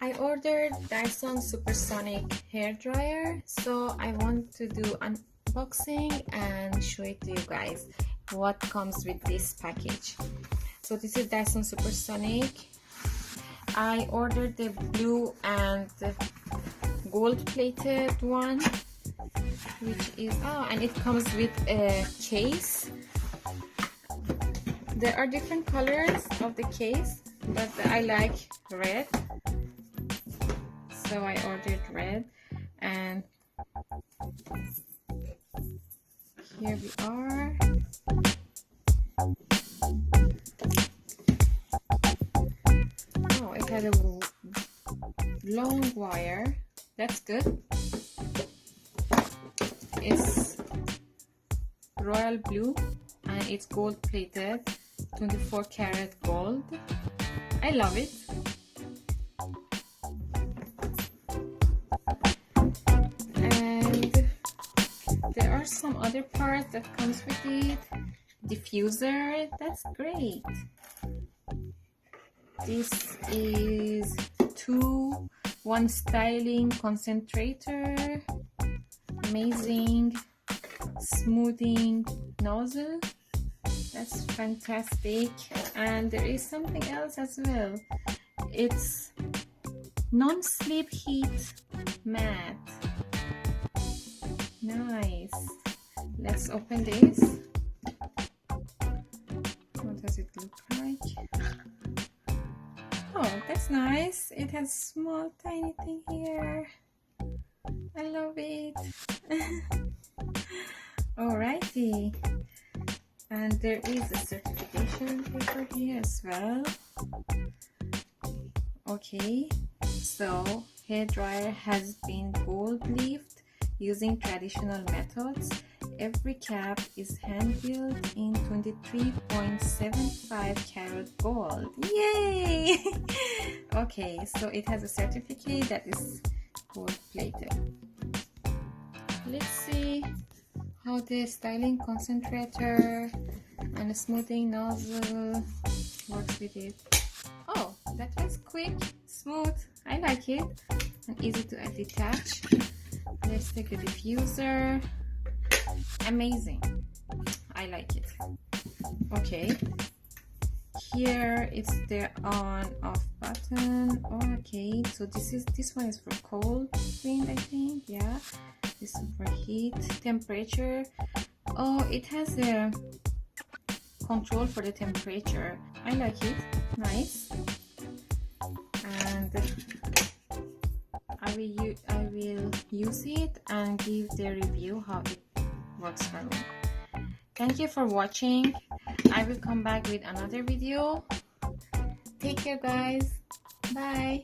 I ordered Dyson Supersonic Hairdryer, so I want to do unboxing and show it to you guys what comes with this package. So this is Dyson Supersonic. I ordered the blue and the gold plated one, which is and it comes with a case. There are different colors of the case, but I like red, so I ordered red. And here we are. Oh, it had a long wire. That's good. It's royal blue and it's gold plated, 24 karat gold. I love it. And there are some other parts that comes with it. Diffuser, that's great. This is 2-1 styling concentrator, amazing smoothing nozzle, that's fantastic. And there is something else as well. It's non-slip heat mat. Nice. Let's open this. What does it look like? Oh, that's nice. It has small tiny thing here. I love it. Alrighty. And there is a certification paper here as well. Okay, so hairdryer has been gold leafed using traditional methods. Every cap is hand built in 23.75 karat gold. Yay! Okay, so it has a certificate that is gold plated. Let's see how the styling concentrator and the smoothing nozzle works with it. Oh, that was quick, smooth. I like it, and easy to detach. Let's take the diffuser. Amazing. I like it. Okay, here it's the on off button. Okay, so this one is for cold wind, I think. Yeah, this is for heat temperature. Oh, it has a control for the temperature. I like it. Nice. And I will use it and give the review how it works for me. Thank you for watching. I will come back with another video. Take care, guys. Bye.